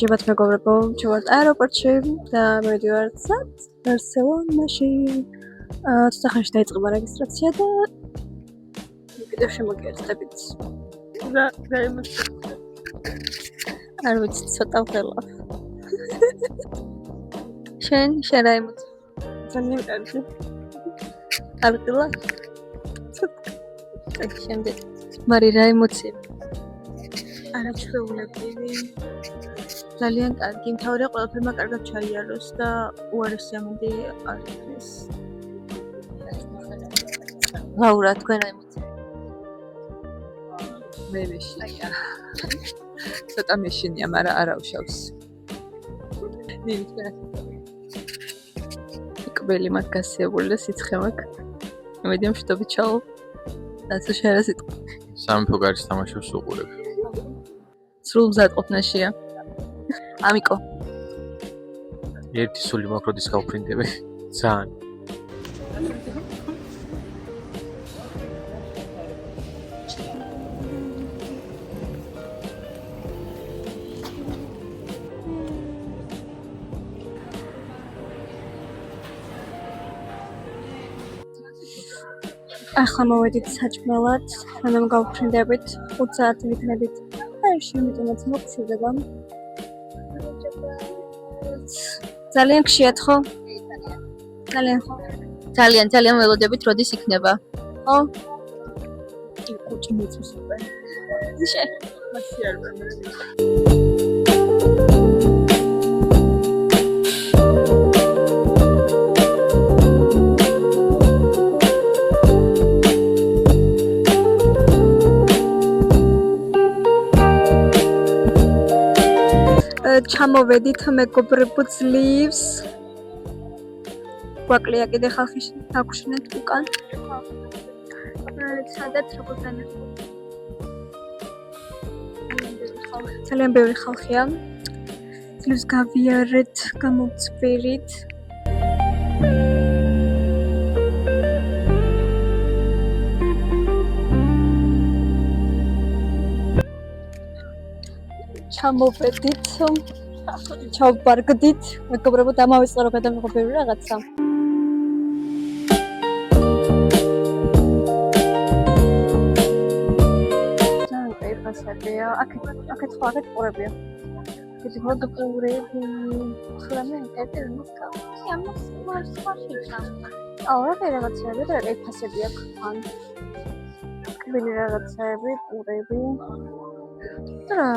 მოგესალმებით მეგობრებო, ვართ აეროპორტში და მივიდივართ ბარსელონაში. ცოტა ხანში დაიწყება რეგისტრაცია და კიდევ შემოგიერთდებით. რა ემოცია. არ ვიცი, ცოტა ველა. შენ რა ემოცია? ძალიან კარგი. არ ვიტყვა? ცოტა შემდეგ. მაგრამ რა ემოციები? არაჩვეულებრივი. ძალიან კარგი, მთავარია ყველაფერმა კარგად ჩაიაროს და უარესი ამინდი არ იქნეს. ლაურა, თქვენ ემოცია? მე მეშინია. ცოტა მეშინია, მაგრამ არ აუშავს. ნინი თქვენ კბელი მაქვს გასიებული და სიცხე მაქვს. იმედი მშვიდობით ჩავალ. დაცო შენ რა სიტყვა? სამეფო გარის თამაშებს უყურებ. სრულ მზადყოფნაშია. ამიკო. ერთი სული მოკროდის გავფრინდები. ძალიან. ახლა მოვედით საჭმელად, სანამ გავფრინდებით 5 საათი ვიქნებით. აი, შემიძლია მოგცირდება. ძალიან ხშირად ხო? ძალიან ხო. ძალიან ველოდებით როდის იქნება. ხო? კი, კუჭი მეცუს უკვე. ისე. მასი არ ვამერე. ჩამოვედით მეგობრებო ძლივს. გვაკლია კიდე ხალხი დაგვშინეთ უკან. სადაც როგორ განახო. ძალიან ბევრი ხალხია. ძლივს გავიარეთ, გამოვწვირით. ჩამოვედით, ჩავბარგდით, მეგობრებო დამავიწყე რომ გადამიღო ბევრი რაღაცა. ძალიან პეიფასებია, აქეთ ყურებია. ეს ხოდა ყურები, ხოლმე ერთი მოსკა. ამას მარცხაში ჩამ. რა რაღაცები და პეიფასები აქ ან. კბილი რაღაცები, ყურები. რა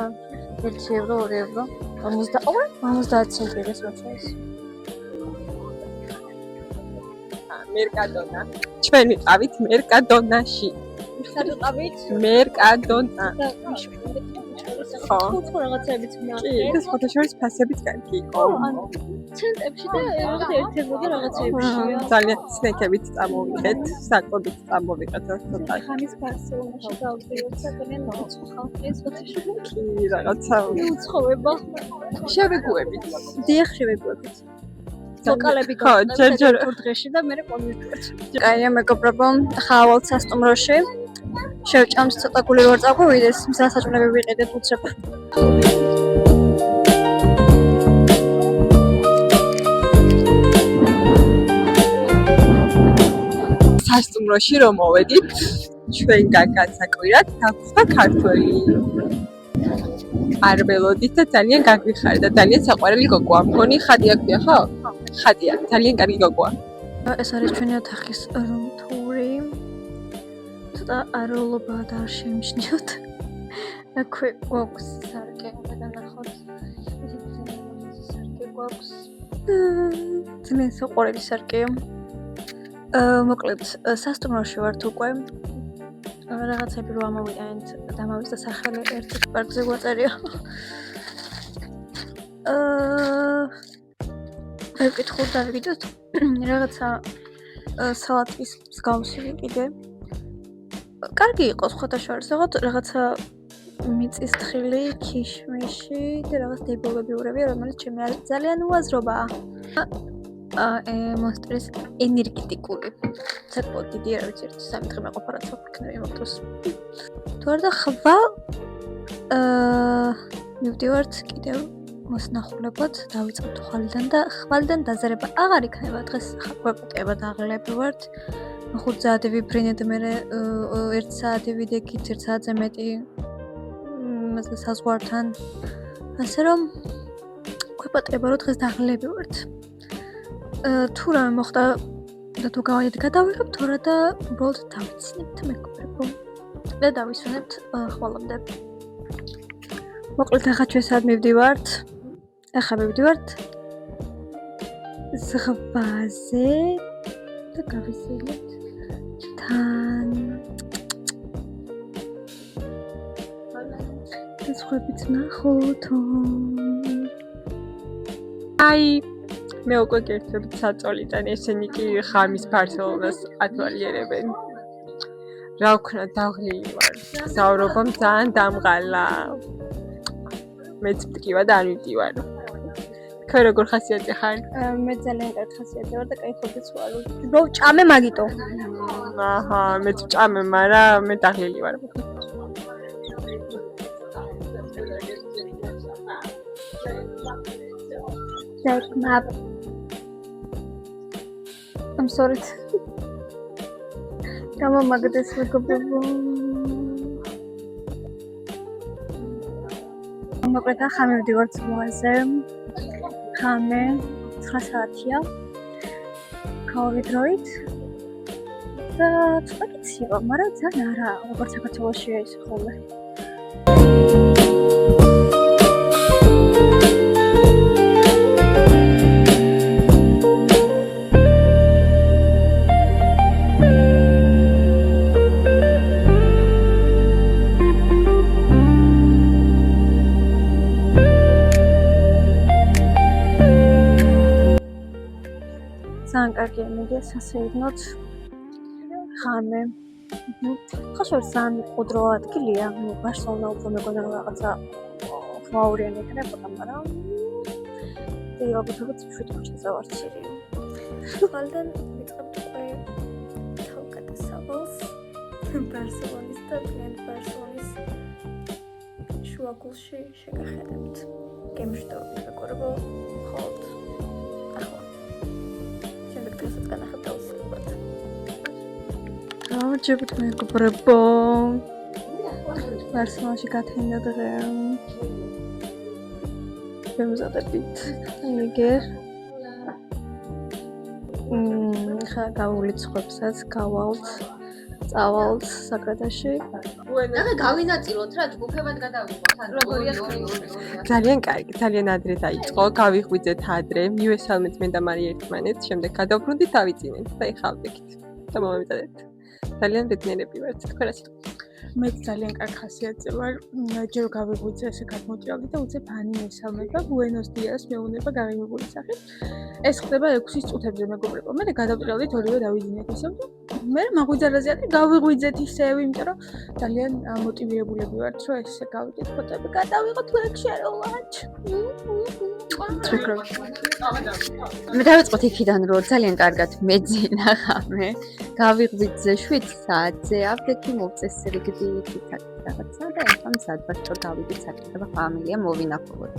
1 ევრო, 2 ევრო, 50 ცენტრს მოწევს. მერკადონა. ჩვენ ვიყავით მერკადონაში. სად ვიყავით? მერკადონა. ხო, რაღაცებიც კი, და ფოტოშოპის ფასებიც კარგი იყო. ცენტრებში და ერთ-ერთი რაღაცებშია. ძალიან სნეკებით წამოვიღეთ, საკვებით წამოვიღეთ ცოტა. ხანის ბარსელონაში გავდივართ, ძალიან მოუწყო ხალხის ფოტოშოპში. კი, რაღაცა უცხოება. შევეგუებით. დიახ, შევეგუებით. ლოკალები ჯერ დღეში და მე კონვერტვით. კაია მეგობრებო, ხავალ სასტუმროში. შევჭამს ცოტა გული რო წაგვივიდეს, მზა საჭმელები ვიყიდეთ უცებ. სასტუმროში რომ მოვედით, ჩვენგან განსაკვირად დაგვხდა ქართველი. არ ველოდით და ძალიან გაგვიხარდა და ძალიან საყვარელი გოგოა. მგონი ხადია ქვია, ხო? ხადია, ძალიან კარგი გოგოა. ეს არის ჩვენი ოთახის რუმ-თური. ცოტა აროლობა და არ შემჩნიოთ. აქვე გვაქვს სარკე, გადანახოთ. სარკე გვაქვს. ძალიან საყვარელი სარკეა. მოკლედ, სასტუმროში ვართ უკვე. რაღაცები რო ამოვიტანეთ, დამავიწყდა სახელი ერთ პარკზე გვაწერია. ვერ ვკითხულობ დავიგიდოთ. რაღაცა სალატის მსგავსი კიდე. კარგი იყო სხვათა შორის, რაღაცა მიწისთხილი, ქიშმიში და რაღაც დებობები ურევია, რომელიც ჩემი არის ძალიან უაზრობაა. მონსტრის ენერგეტიკული. საკმაოდ დიდია, რა ვიცი, 1-3 დღე მეყოფა რაც ვქნები იმ დროს. თუ არ და ხვალ მივდივართ კიდევ მოსნახულებად დავიწყებთ ხვალიდან დაზერება აღარ იქნება დღეს გვეპატება დაღლები ვართ 5 საათი ვიფრინეთ მე 1 საათი ვიდექით 1 საათზე მეტი მასე საზღვართან ასე რომ გვეპატება რომ დღეს დაღლები ვართ თუ რამე მოხდა და თუ გადავიღებთ თორა და უბრალოდ დავიცინებთ მეგობრებო და დავისვენებთ ხვალამდე მოკლედ ახლა ჩვენ სად მივდივართ ახლა მივდივართ ზღვაზე და გავისვენებთ თან ზღვებიც ნახოთო აი მე უკვე გერთობთ საწოლიდან ესენი კი ხამის ფარსელობას ათვალიერებენ რა ვქნა დაღლილი ვარ საუბრობამ ძალიან დამღალა მეც მტკივა და არ მივდივარ თქვენ როგორ ხასიათი ხარ მე ძალიან კარგი ხასიათი ვარ და кайფობიც ვარ რო ჭამე მაგიტო აჰა მეც ჭამე მაგრამ მე დაღლილი ვარ Map. I'm sorry. Come on, Magdes, megობრებო. მოკლედ ხამე ვდივართ ზღვაზე. ხამე 9 საათია. გავიდროით. და ცოტა კიცია, მაგრამ ძალიან არა, როგორც საქართველოში ის ხოლმე. კარგი იმედია სასეირნოთ ხამე ხაშორ სან ყუდრო ადგილია ბარსელონა უფრო მეგონა რაღაცა ფაურიანი იქნებოდა მაგრამ ალბათობით შვიდ ქუჩაზე ვარ ცირილი ხვალიდან ვიწყებთ უკვე თავგადასავალს ბარსელონის და კლient ბარსელონის შუაგულში შეგახედებთ გემშვიდობებით მეგობრებო ხოლმე ჯებთ მეგობრებო ბარსელონაში გათენდა დღე შემზადებით ნიგერ ხა გავულით სხვებსაც გავალთ წავალთ საგრადაში ახლა გავინაწილოთ რა ჯგუფებად გადავიღოთ ან როგორია ძალიან კარგი ძალიან ადრე დაიწყო გავიღვიძეთ ადრე მივესალმეთ მე და მარი ერთმანეთს შემდეგ გადავბრუნდით დავიწინეთ და ეხლა ვდექით და მომემზადეთ ძალიან ბედნიერები ვართ თქვენ ასე მე ძალიან კარგი ხასიათზე ვარ ჯერ გავიღვიძე ესე გადმოჭრალდი და უცებ ანი მესალმება ბუენოს დიას მეუნება გამიგული სახით ეს ხდება 6-ის წუთებზე მეგობრებო მე გადავჭრალდით ორივე დავიძინეთ ისე მე მაგვიძარაზე ადრე გავიღვიძეთ ისევ იმიტომ რომ ძალიან მოტივირებულები ვართ რომ ესე გავიდეთ ფოტოები გადავიღოთ ლექშერულად მე დავიწყოთ იქიდან რომ ძალიან კარგად მეძინა ხამე გავიღვიძე 7 საათზე აფდექი მოვწესრიგდი იქით რაღაცა და ახლა სადღაც გავიდით საკითხება ფამილია მოვინახულოთ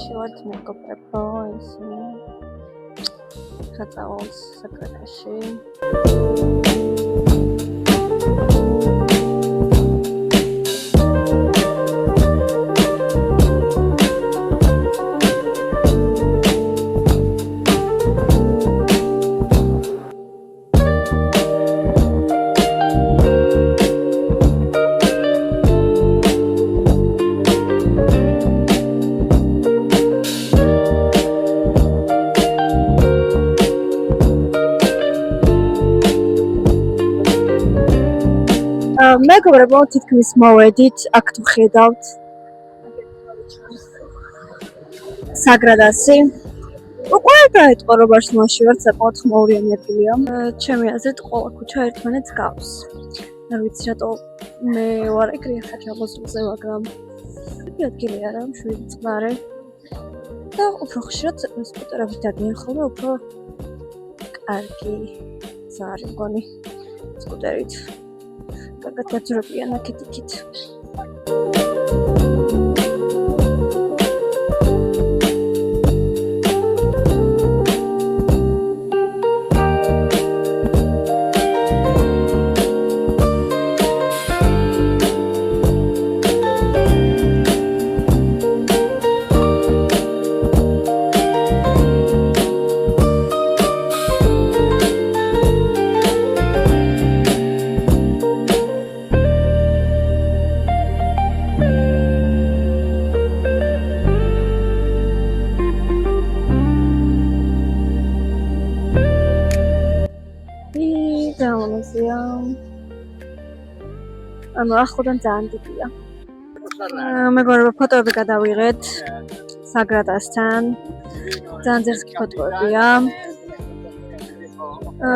შევართ მეგობრებო ისინი ხაწავალს საკრატაში მეგობრებო თითქმის მოვედით აქ თუ ხედავთ საგრადასი უკვე დაიწყო რომ ბარსელონაში ვარ საკმაოდ ხმაურიანი ადგილია ჩემი აზრით ყველა ქუჩა ერთმანეთს გავს არ ვიცი რატო მე ვარ ეგრე ახლა ჩაბოსულზე მაგრამ იგი ადგილი არა მშვიდი წყნარი და უფრო ხშირად სკუტერები დაგიან ხოლმე უფრო კარგი ზარი მგონი სკუტერით კარგად გაძრებიან აქეთ-იქით. ანუ ახლოდან ძალიან დიდია. მეგობრებო, ფოტოები გადავიღეთ საგრადასთან. ძალიან ძერსკი ფოტოებია.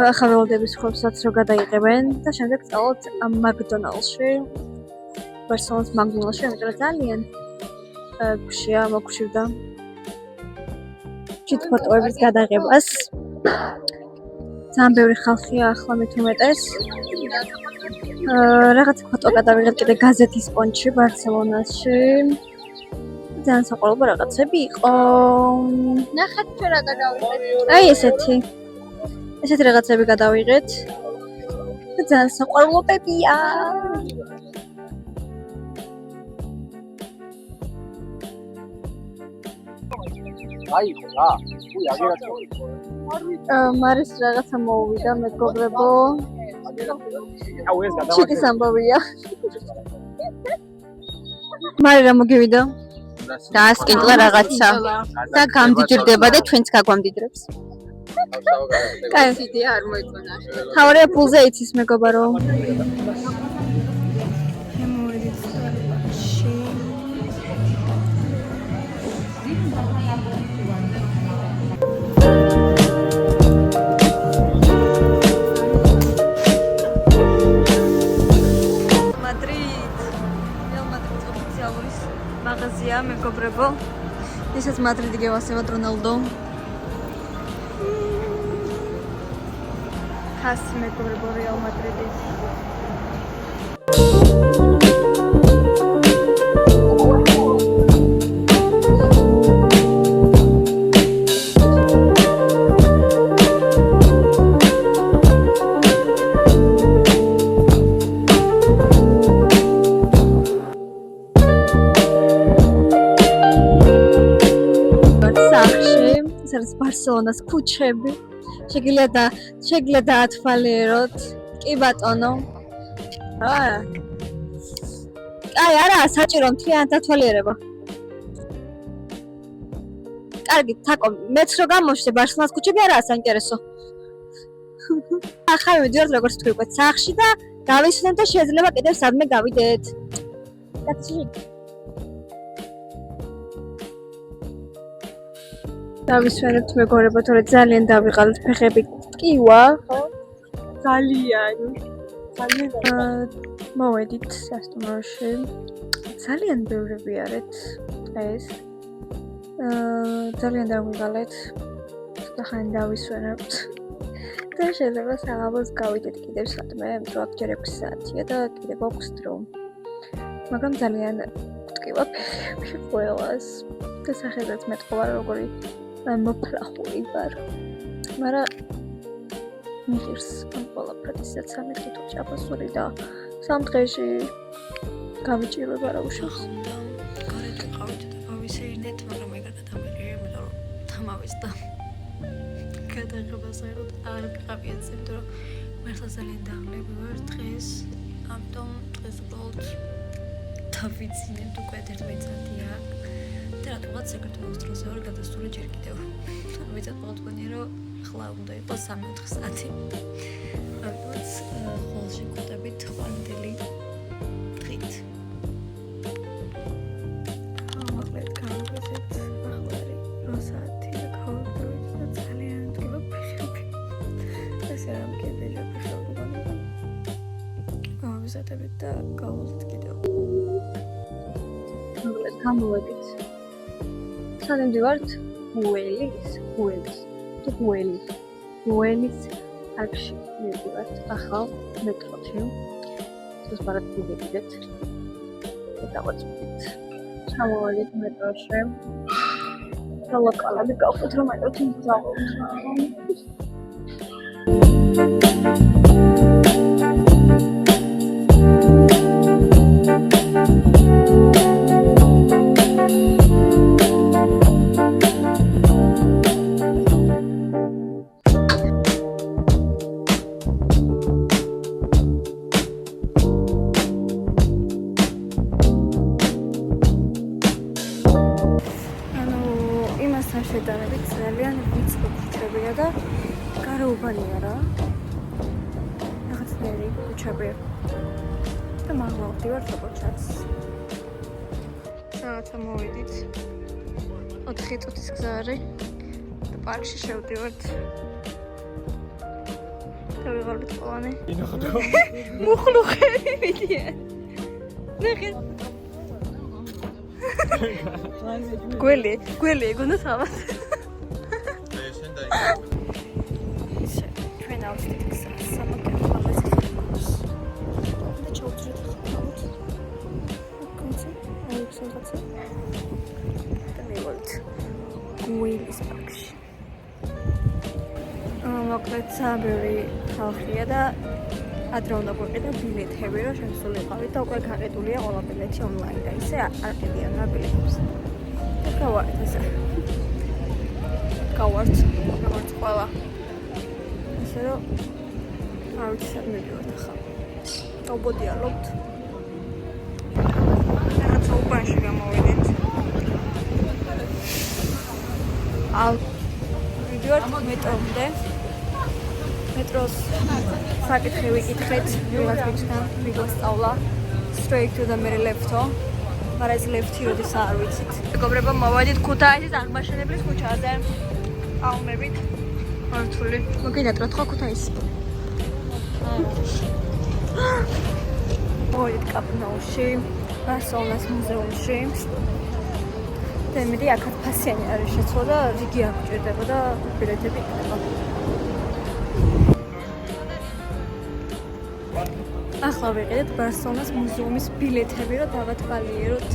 ახლა ველოდების ხობსაც რო გადაიღებენ და შემდეგ წავთ მაკდონალდში. ბარსელონის მაკდონალდში, იმიტომ რომ ძალიან გუშია მოგხვდა. ჩით ფოტოების გადაღებას. ძალიან ბევრი ხალხია ახლა მithumetes. რაღაც ფოტო გადავიღეთ კიდე გაზეთის პონჩში ბარსელონაში. ძალიან საყვარელო რაღაცები იყო. ნახეთ ჩვენ რა გადავიღეთ. აი ესეთი რაღაცები გადავიღეთ. და ძალიან საყვარელობებია. მარის რაღაცა მოვიდა მეგობრებო. ჩიკის ამბავია. მარი რა მოგივიდა? დაასკინტლა რაღაცა და გამდიჯდება და ჩვენც გაგვამდიდრებს. კაი, იდეა არ მოიწონა. თავარია ფულზე იცის მეგობარო. მაღაზია მეგობრებო. ისაც მადრიდი გევასებათ რონალდო. ხასი მეგობრებო რეალ მადრიდი. ბარსელონას ქუჩები შეგიძლია დაათვალიეროთ. კი ბატონო. აი არა საჭირო მთლიანად დათვალიერება. კარგი, თაკო, მეც რო გამოშვე ბარსელონას ქუჩები არაა საინტერესო. ახლა მივიდეთ როგორც თქვი უკვე სახლში და გავისვენებთ და შეიძლება კიდევ სადმე გავიდეთ. დავისვენებთ მეგობრებო, თორე ძალიან დავიღალეთ ფეხები ტკივა, ხო? ძალიან. მოვედით სასტუმროში. ძალიან ბევრები არეთ დღეს. ძალიან დავიღალეთ. და ხან დავისვენებთ. და შეიძლება საღამოს გავიდეთ კიდევ სადმე, იმიტომ რომ ჯერ 6 საათია და კიდევ გვაქვს დრო. მაგრამ ძალიან ტკივა ფეხები ყველას. და სახედაც მეტყობა როგორი მოფრახული ვარ. მაგრამ მიხირს ამ ყველაფრისაც 13 თვე ჭაფასური და 3 დღეში გავიჭირება რა უშავს. გარეთ ვიყავით და გავისეირნეთ, მაგრამ ეგრე დამერე, იმიტომ რომ თამავის და გადაღებას აეროთ არ გავიეცე, იმიტომ რომ მართლა ძალიან დაღლები ვარ დღეს, ამიტომ დღეს უბრალოდ დავიცინებთ უკვე 11 საათია. და რატომაც საქართველოს დროზე ვარ გადასული ჯერ კიდევ. ვიცით მოგონია რომ ხლა უნდა იყოს 3-4 საათი. ამიტომაც ხოლში გვდებით ყვანდელი დღით. მოკლედ გავაგზავნეთ ახალი 8 საათი და გავაგზავნეთ და ძალიან ტკივა ფეხები. ესე არ მგებია ფეხები გონება. გავაგზავნეთ და გავალთ კიდევ. მოკლედ გამოვედით. სანამ ვივართ უელის არქში მივიდივართ ახალ მეტროში. ეს ბარად მივიდეთ და დავაწვდით. ჩამოვედით მეტროში. და ლოკალები გავხდით რომ აიოთ იმძავოთ. შედარებით ძალიან ვიწრო ქუჩებია და გარეუბანია რა. რაღაცნაირი ქუჩებია. და მაღლა ვდივართ როგორც ჩანს. Რაღაცა მოვიდით. 4 წუთის გზა არის და პარკში შევდივართ. და ვიღალბით ყველანი. მუხლუხები მიდიან. ნახე. გველი ეგონა სამას. ისე ჩვენ ავსდით გზას სამაგერ ხალხს ხმავს. და ჩავწრეთ ხმაუთ. კონცე აიქსონხაცა. და მივიდით გველის პარკში. მოკლედ საბერი ხალხია და ადრე უნდა გვიყიდა ბილეთები, რომ შესულიყავით და უკვე გაყიდულია ყველა ბილეთი ონლაინ და ისე არ ყიდიან რა ბილეთებს. და გავართ ესე. გავართ ყველა. ესე რომ არ ვიცი სად მივიდეთ ახლა. დავბოდიალობთ. რაღაცა უბანში გამოვიდეთ. ვიდივართ მეტრომდე. მეტროს საკითხი ვიკითხეთ, ვიღაც ბიჭთან მიგვასწავლა straight to the middle left-ო, მაგრამ ეს left-ი როდის არ ვიცით. მეგობრებო, მოვედით ქუთაისის აღმაშენებლის ქუჩაზე. აუმებით. მართული. მოგინატროთ ხო ქუთაისი? მოვედით კაპნაუში, ბარსელონას მუზეუმში. და იმედი აქაც ფასიანი არის შეცვლა და რიგი არ გჭირდება და ბილეთები იქნება. ახლა ვიყიდეთ ბარსელონას მუზეუმის ბილეთები, რომ დავათვალიეროთ.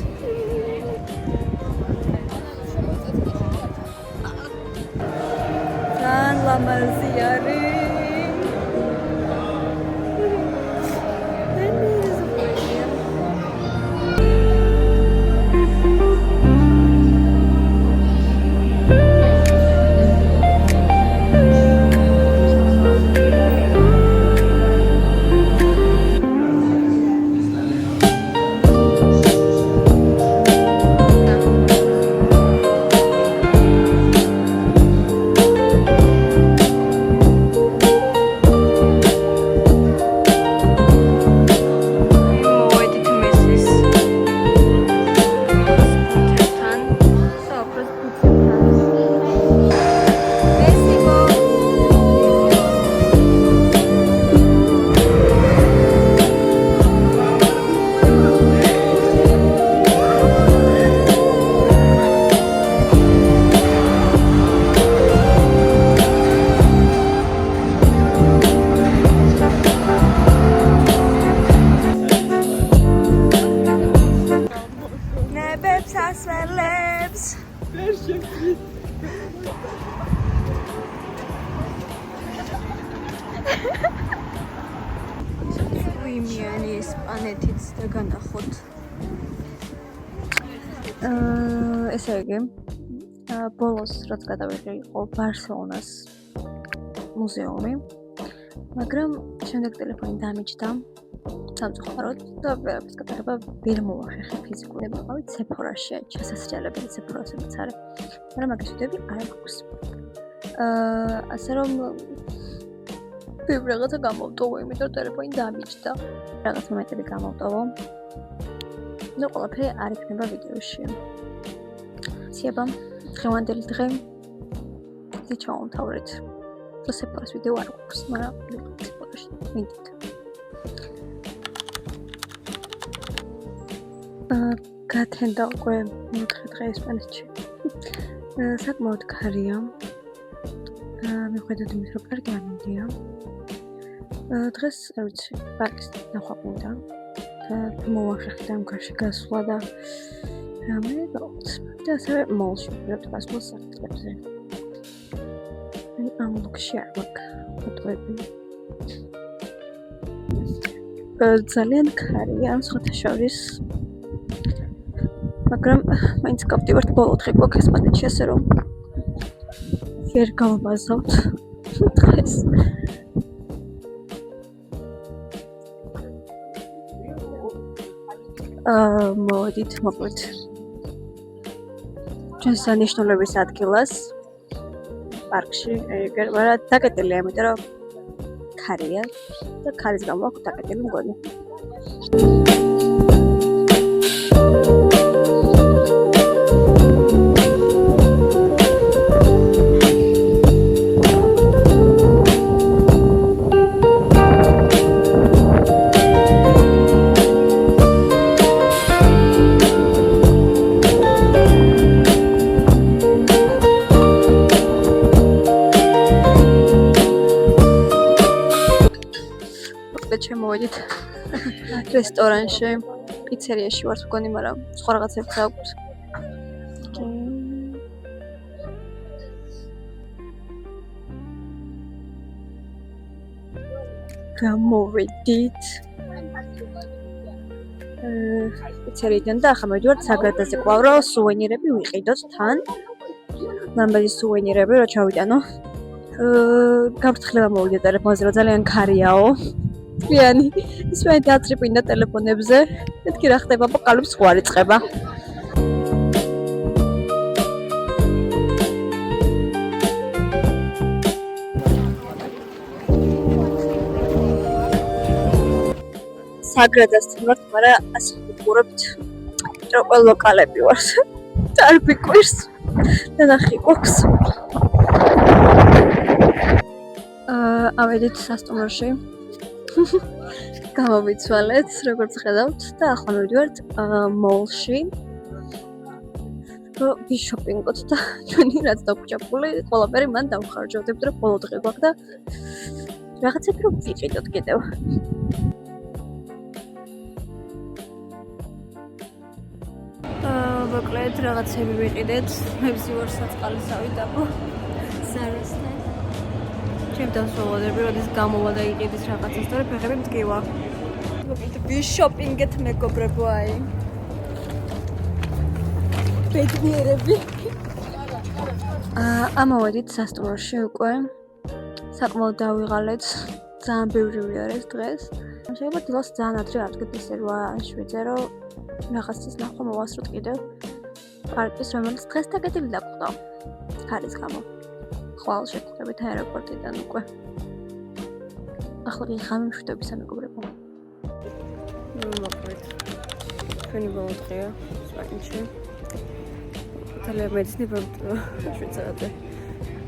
ძალიან ლამაზი არის. ვიმიანი ესპანეთიც და განახოთ. ესე იგი, ბოლოს რაც გადავიღე იყო ბარსელონას მუზეუმი, მაგრამ შემდეგ ტელეფონი დამიჯდა სამწუხაროდ და ვერაფერს გატარება ვერ მოვახერხე ფიზიკურად. ვიყავით სეფორაში, შესასრიალებელი სეფორასაც არის, მაგრამ მაგის ვიდები არ აქვს. ასე რომ რაღაცა გამოვტოვო, იმიტომ ტელეფონი დამიჯდა. რაღაც მომენტები გამოვტოვო. და ყველაფერი არ იქნება ვიდეოში. სიება, დღევანდელი დღე ჩავამთავრეთ. და სეფორას ვიდეო არ გვაქვს, მაგრამ სეფორაში ვიდით. გათენდა უკვე 4 დღე ესპანეთში. საკმაოდ ქარია. მიუხედავად იმისა, რომ კარგი არ მინდია. დღეს არ ვიცი, პარკის ნახვა გინდა. მოვახერხე ამ გარში გასვლა და რამე გავუც. და ასევე მოლში ვიყავ გასვლა საფრთხეებზე. ამ ლუქში არ მაქვს ფოტოები. ძალიან ქარია, სხვათა შორის. მაგრამ მაინც გავდივართ ბოლო დღე გვაქვს ესპანეთში, ასე რომ ვერ გავაბაზავთ დღეს. მოდით მოკლედ ჩვენს სანიშნულების ადგილას პარკში, მაგრამ დაკეტილია, იმიტომ რომ ქარია და ქარის გამო აქვს დაკეტილი მგონი. შემოვედით რესტორანში, პიცერიაში ვართ მგონი, მაგრამ სხვა რაღაცებიც აქვს. გამოვედით პიცერიიდან და ახლა მოვიდივართ საგრადაზე კვლავ, რომ სუვენირები ვიყიდოთ თან. ლამბადის სუვენირები რო ჩავიტანო. გაფრთხილება მოვიდა ტელეფონზე, რომ ძალიან ქარიაო. Იანი, ის მე დაატრიპინდა ტელეფონებზე. მეთქი რა ხდება, აპოკალიფს ყვარი წება. საგრადასთან ვართ, მაგრამ ასე ვუყურებთ. ტროპელ ლოკალები ვართ. დარბი კვირს. და ნახი გვაქვს. ავედით სასტუმროში. გამოვიცვალეთ, როგორც ხედავთ და ახლა მივიდივართ მოლში. ვიშოპინგოთ და ჩვენი რაც დაგვჭაფული, ყველაფერი მან დავხარჯავდებთ, რომ ბოლო დღე გვაქვს და რაღაცები რომ ვიყიდოთ კიდევ. მოკლედ რაღაცები ვიყიდეთ. მე ვზივარ საწყალისავით აბო ზარასთან. ჩემ დასვოლადები, როდის გამოვა და იყიდის რაღაცას და ფეხები მდგივა. მოკლედ ვიშოპინგეთ მეგობრებო, აი. ბედნიერები. ამოვედით სასტუმროში უკვე. საკმაოდ დავიღალეთ. ძალიან ბევრი ვიარ ეს დღეს. შეიძლება დილას ძალიან ადრე არ ვდგეთ ისე 8-7-ზე, რომ რაღაცის ნახვა მოვასწროთ კიდევ. პარკის რომელიც დღეს დაგედილი დაგვხდა. ქარის გამო. ხვალ შეგხვდებით აეროპორტიდან უკვე. ახლა ღამე მშვიდობის სამეგობრებო. მოკლედ. ჩვენი ბოლო დღეა სპაინში. ძალიან მეცნიერებ შვეიცარიაზე.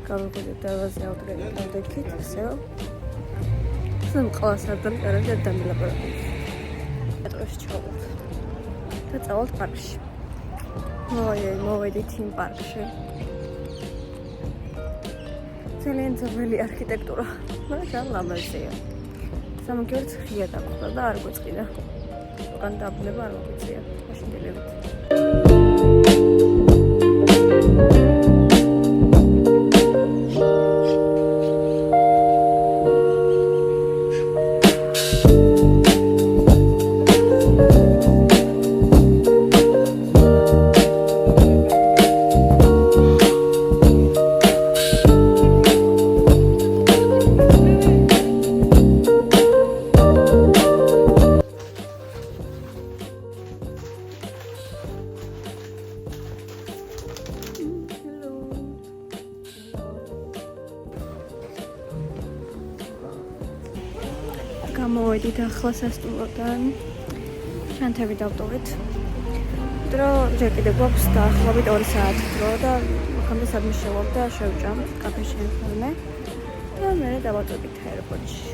გავიგეთ დავაზე ავდგეთ ისე. სულ ყავს ადრე კარგი დამილაპარაკეთ. მეტროში ჩავდით. და წავალთ პარკში. მოვედით იმ პარკში. ძალიან ძველი არქიტექტურა, მაგრამ ძალიან ლამაზია. სამაგიერთ ხია დაგვხდა და არ გვეწყიდა. უკან დაბლება არ მოგვიწია. მაშინ დილებით. გამოვედით ახლა სასტუმროდან. ჩანთები დავტოვეთ. დრო ჯერ კიდევ გვაქვს დაახლოებით 2 საათი დრო და მოხამდა სადმე შევავ და შევჭამ კაფეში ხოლმე. და მე დავატოვეთ აეროპორტში.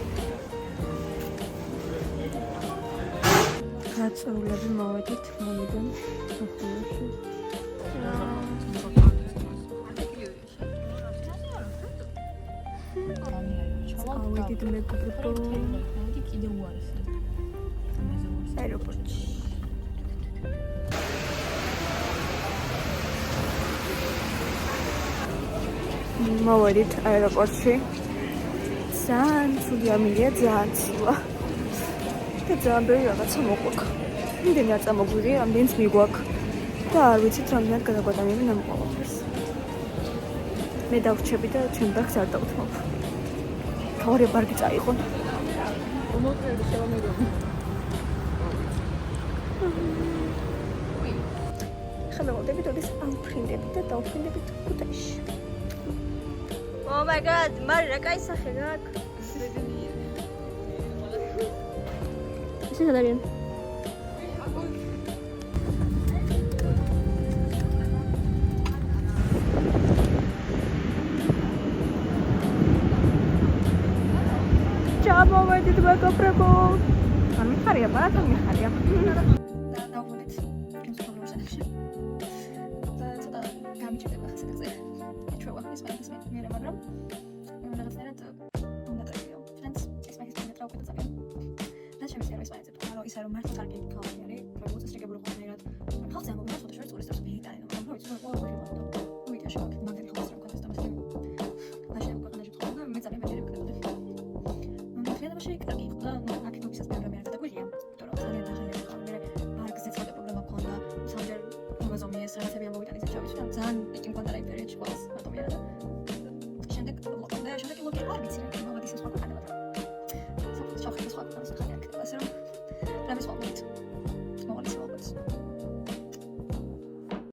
გაწეულები მოვედით მონიდან სასტუმროში. ავედით მეგობრებო. კიდე უარეს. აეროპორტში. მოვედით აეროპორტში. ძალიან ცუდი ამირია, ძალიან ცივა. და ძალიან ბევრი რაღაცა მოყვაქვს. იმდენი არ წამოგვირია, ამდენიც მიგვაქვს. და არ ვიცით რამდენად გადაგვატანებინ ამ ყველაფერს. მე დავრჩები და ჩემ ბაგს არ დავთმობ. თავარი ბარგი წაიყონ. ხა მოვდებით ოდეს ამფრინდებით და დავფრინდებით ქუთაისში. Oh my god, მარი რა კაი სახე გაქვს. ისე გადარიან. მოვიდით მეგობრებო. არ მიხარია, ბარათონ მიხარია. დაუბრუნდით ჩემს პრობლემას ახში. და ცოტა გამიჭირდება ხა სადღაც. ეჩვევა ის მაგის მე მაგრამ რაღაცნაირად უნდა დაიო. ფრენდს ის მაგის მე ტრაუკეთ ძალიან. და შემიძლია ის მაგის თქო, ისე რომ მართლა კარგი ქალაქი არის, როგორც რეგულარულად ხნერად. ხალხს ამბობს რომ შორს ტურისტებს მიიტანენ, მაგრამ ვიცი რომ ყველა მოხდა. უიტაში მაგ მაგარი ხალხს რომ კონტესტ ამას. მაშინ უკანაში თქო და მე ძალიან მეჯერებ კრებოდი. ნახევრადში კარგი იყო და აქტივობისას პრობლემა არ გადაგვიღია. იმიტომ რომ ძალიან ახალი იყო. მე პარკზე ცოტა პრობლემა მქონდა. სამჯერ მოგაზომიეს რაღაცები ამოვიტანეს ჩავიჩვენ. ძალიან პიკი მქონდა რა იმ პერიოდში ყველას რატომ არა და